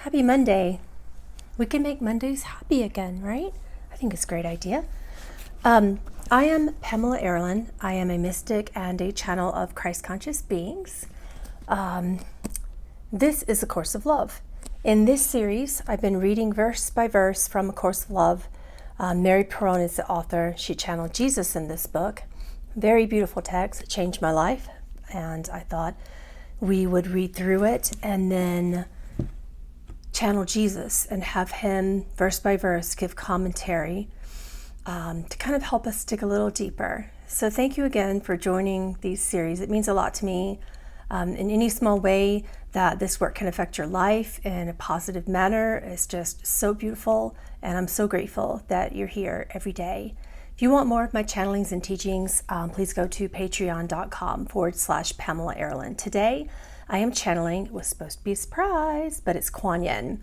Happy Monday. We can make Mondays happy again, right? I think it's a great idea. I am Pamela Aaralyn. I am a mystic and a channel of Christ conscious beings. This is A Course of Love. In this series, I've been reading verse by verse from A Course of Love. Mary Perron is the author. She channeled Jesus in this book. Very beautiful text. It changed my life. And I thought we would read through it and then channel Jesus and have him verse by verse give commentary to kind of help us dig a little deeper. So thank you again for joining these series. It means a lot to me. In any small way that this work can affect your life in a positive manner is just so beautiful, and I'm so grateful that you're here every day. If you want more of my channelings and teachings, please go to patreon.com/Pamela Aaralyn. Today, I am channeling, it was supposed to be a surprise, but it's Kuan Yin.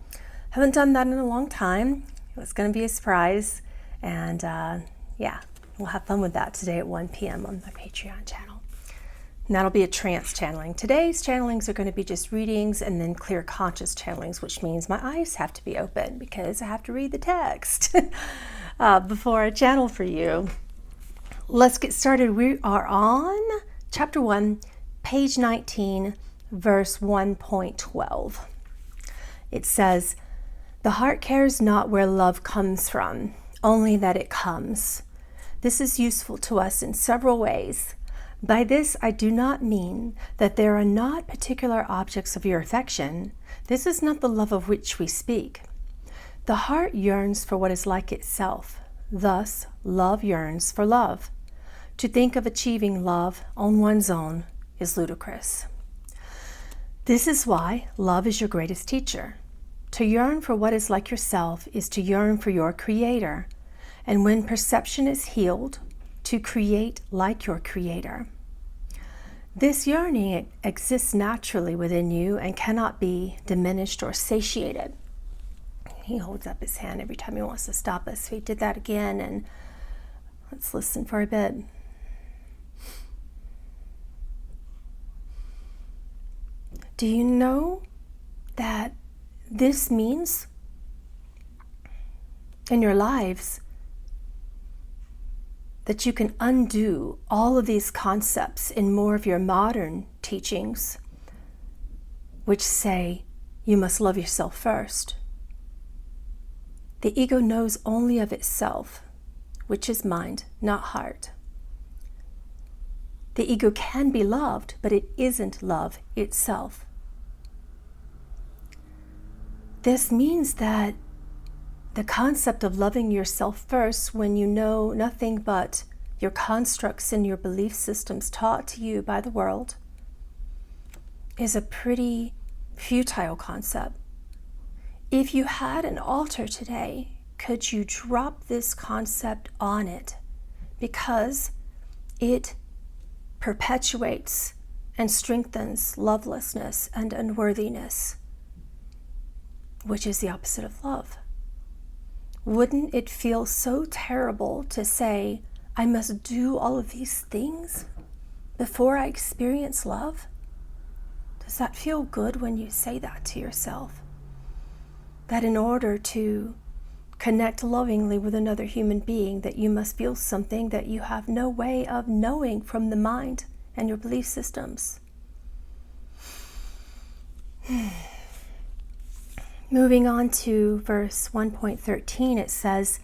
Haven't done that in a long time. It was going to be a surprise, and yeah, we'll have fun with that today at 1 p.m. on my Patreon channel. And that'll be a trance channeling. Today's channelings are going to be just readings and then clear conscious channelings, which means my eyes have to be open because I have to read the text before I channel for you. Let's get started. We are on chapter 1, page 19, verse 1.12. It says, "The heart cares not where love comes from, only that it comes. This is useful to us in several ways. By this I do not mean that there are not particular objects of your affection. This is not the love of which we speak. The heart yearns for what is like itself. Thus, love yearns for love. To think of achieving love on one's own is ludicrous. This is why love is your greatest teacher. To yearn for what is like yourself is to yearn for your Creator, and when perception is healed, to create like your Creator. This yearning exists naturally within you and cannot be diminished or satiated." He holds up his hand every time he wants to stop us. So he did that again, and let's listen for a bit. Do you know that this means in your lives that you can undo all of these concepts in more of your modern teachings, which say you must love yourself first? The ego knows only of itself, which is mind, not heart. The ego can be loved, but it isn't love itself. This means that the concept of loving yourself first when you know nothing but your constructs and your belief systems taught to you by the world is a pretty futile concept. If you had an altar today, could you drop this concept on it? Because it perpetuates and strengthens lovelessness and unworthiness, which is the opposite of love. Wouldn't it feel so terrible to say, I must do all of these things before I experience love? Does that feel good when you say that to yourself? That in order to connect lovingly with another human being, that you must feel something that you have no way of knowing from the mind and your belief systems. Moving on to verse 1.13, it says,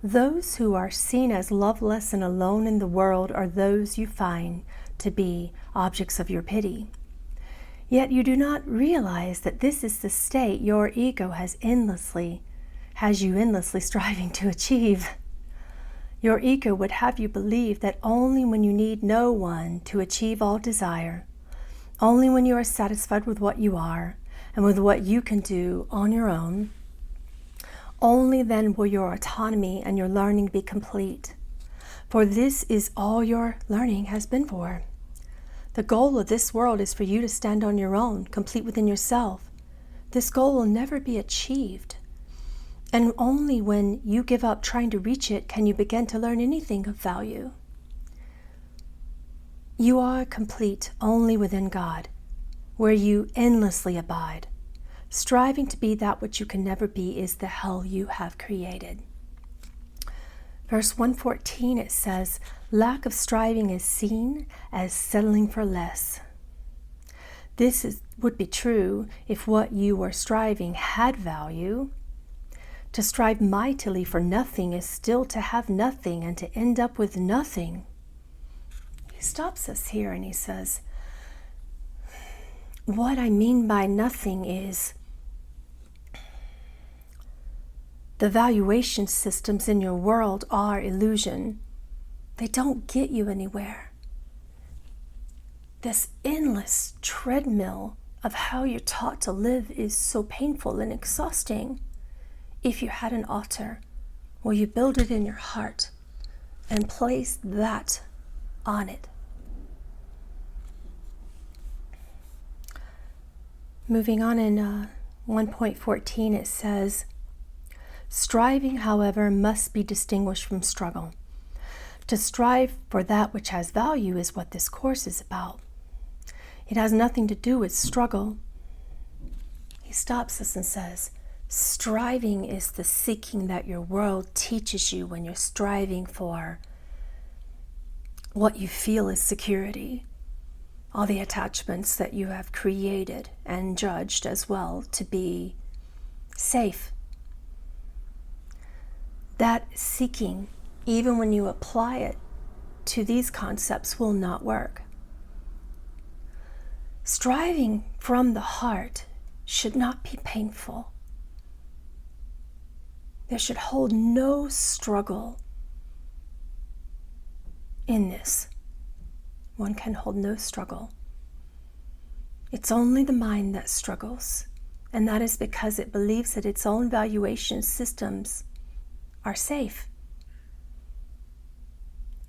"Those who are seen as loveless and alone in the world are those you find to be objects of your pity. Yet you do not realize that this is the state your ego has you endlessly striving to achieve. Your ego would have you believe that only when you need no one to achieve all desire, only when you are satisfied with what you are and with what you can do on your own, only then will your autonomy and your learning be complete. For this is all your learning has been for. The goal of this world is for you to stand on your own, complete within yourself. This goal will never be achieved. And only when you give up trying to reach it can you begin to learn anything of value. You are complete only within God, where you endlessly abide. Striving to be that which you can never be is the hell you have created. Verse 114, it says, lack of striving is seen as settling for less. This would be true if what you were striving had value. To strive mightily for nothing is still to have nothing and to end up with nothing. He stops us here and he says, what I mean by nothing is the valuation systems in your world are illusion. They don't get you anywhere. This endless treadmill of how you're taught to live is so painful and exhausting. If you had an altar, will you build it in your heart and place that on it? Moving on in 1.14, it says, striving, however, must be distinguished from struggle. To strive for that which has value is what this course is about. It has nothing to do with struggle. He stops us and says, striving is the seeking that your world teaches you when you're striving for what you feel is security. All the attachments that you have created and judged as well to be safe. That seeking, even when you apply it to these concepts, will not work. Striving from the heart should not be painful. There should hold no struggle in this. One can hold no struggle. It's only the mind that struggles, and that is because it believes that its own valuation systems are safe.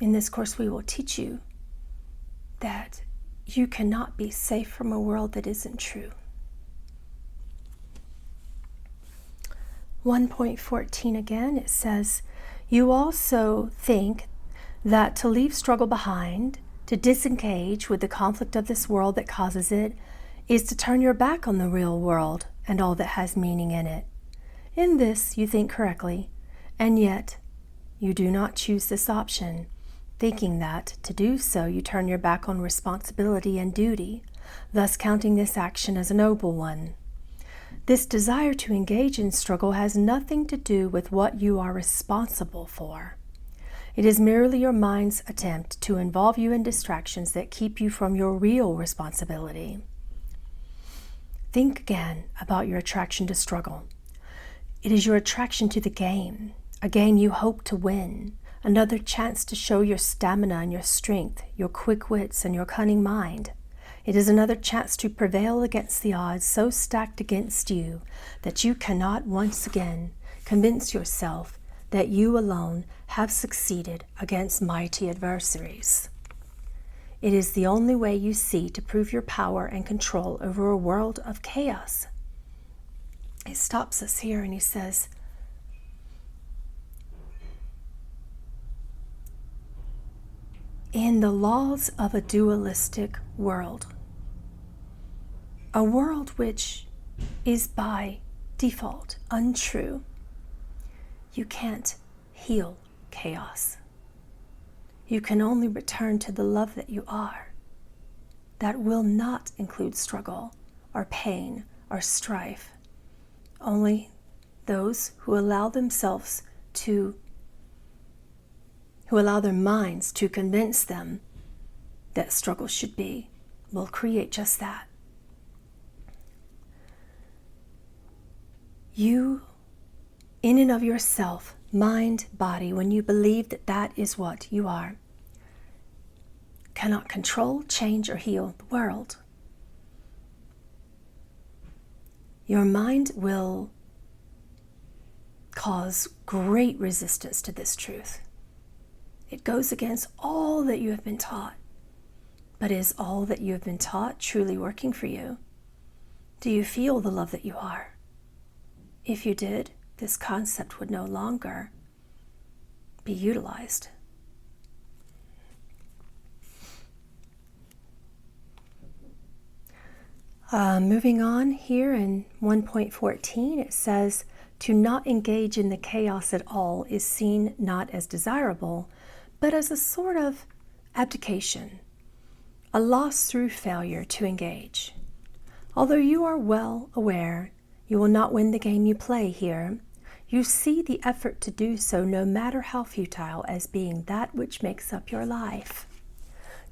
In this course, we will teach you that you cannot be safe from a world that isn't true. 1.14 again, it says, you also think that to leave struggle behind, to disengage with the conflict of this world that causes it, is to turn your back on the real world and all that has meaning in it. In this, you think correctly, and yet you do not choose this option, thinking that to do so you turn your back on responsibility and duty, thus counting this action as a noble one. This desire to engage in struggle has nothing to do with what you are responsible for. It is merely your mind's attempt to involve you in distractions that keep you from your real responsibility. Think again about your attraction to struggle. It is your attraction to the game, a game you hope to win, another chance to show your stamina and your strength, your quick wits and your cunning mind. It is another chance to prevail against the odds so stacked against you that you cannot once again convince yourself that you alone have succeeded against mighty adversaries. It is the only way you see to prove your power and control over a world of chaos. He stops us here and he says, in the laws of a dualistic world, a world which is by default untrue, you can't heal chaos. You can only return to the love that you are. That will not include struggle or pain or strife. Only those who allow themselves to, who allow their minds to convince them that struggle should be, will create just that. You, in and of yourself, mind, body, when you believe that that is what you are, cannot control, change, or heal the world. Your mind will cause great resistance to this truth. It goes against all that you have been taught. But is all that you have been taught truly working for you? Do you feel the love that you are? If you did, this concept would no longer be utilized. Moving on here in 1.14, it says, to not engage in the chaos at all is seen not as desirable, but as a sort of abdication, a loss through failure to engage. Although you are well aware you will not win the game you play here, you see the effort to do so, no matter how futile, as being that which makes up your life.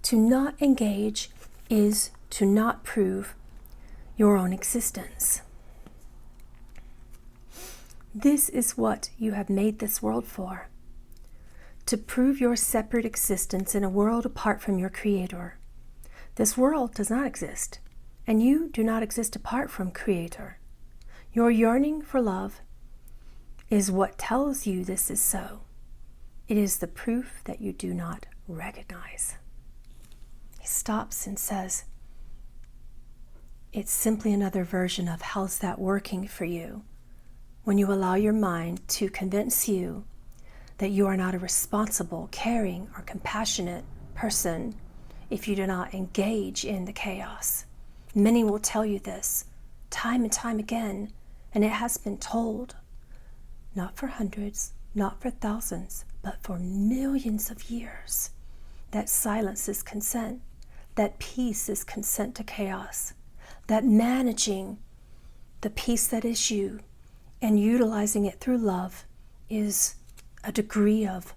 To not engage is to not prove your own existence. This is what you have made this world for, to prove your separate existence in a world apart from your Creator. This world does not exist, and you do not exist apart from Creator. Your yearning for love is what tells you this is so. It is the proof that you do not recognize. He stops and says, it's simply another version of how's that working for you when you allow your mind to convince you that you are not a responsible, caring, or compassionate person if you do not engage in the chaos. Many will tell you this time and time again, and it has been told, not for hundreds, not for thousands, but for millions of years, that silence is consent, that peace is consent to chaos, that managing the peace that is you and utilizing it through love is a degree of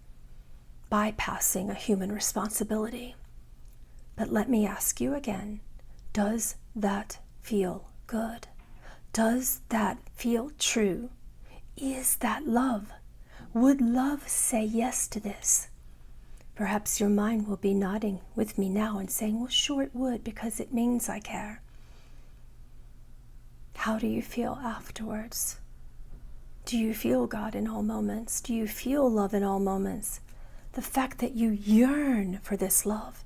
bypassing a human responsibility. But let me ask you again, does that feel good? Does that feel true? Is that love? Would love say yes to this? Perhaps your mind will be nodding with me now and saying, well, sure it would, because it means I care. How do you feel afterwards? Do you feel God in all moments? Do you feel love in all moments? The fact that you yearn for this love,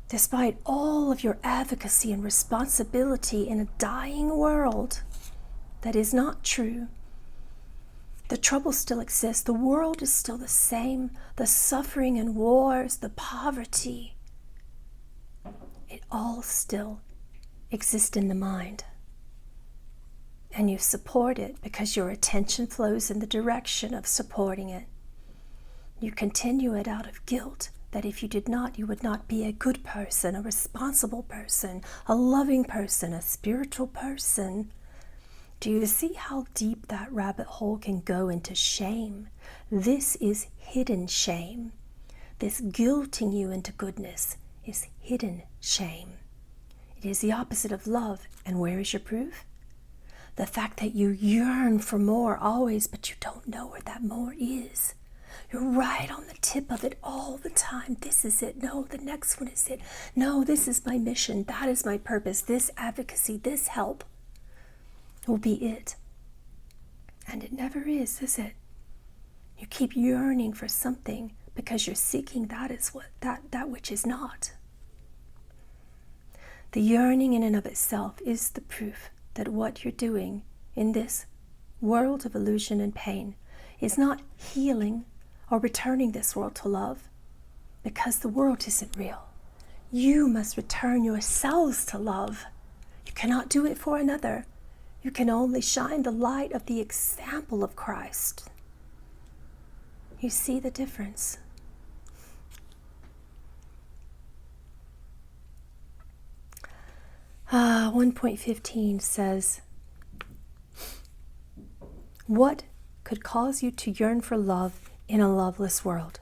despite all of your advocacy and responsibility in a dying world that is not true. The trouble still exists. The world is still the same. The suffering and wars, the poverty, it all still exists in the mind. And you support it because your attention flows in the direction of supporting it. You continue it out of guilt, that if you did not, you would not be a good person, a responsible person, a loving person, a spiritual person. Do you see how deep that rabbit hole can go into shame? This is hidden shame. This guilting you into goodness is hidden shame. It is the opposite of love. And where is your proof? The fact that you yearn for more always, but you don't know where that more is. You're right on the tip of it all the time. This is it. No, the next one is it. No, this is my mission. That is my purpose. This advocacy, this help will be it. And it never is it? You keep yearning for something because you're seeking that which is not. The yearning in and of itself is the proof that what you're doing in this world of illusion and pain is not healing or returning this world to love, because the world isn't real. You must return yourselves to love. You cannot do it for another. You can only shine the light of the example of Christ. You see the difference? Ah, 1.15 says, what could cause you to yearn for love in a loveless world?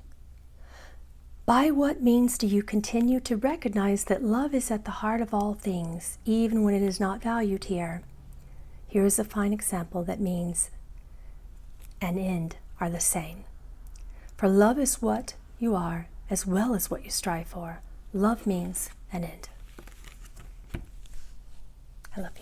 By what means do you continue to recognize that love is at the heart of all things, even when it is not valued here? Here is a fine example that means and end are the same. For love is what you are as well as what you strive for. Love means an end. I love you.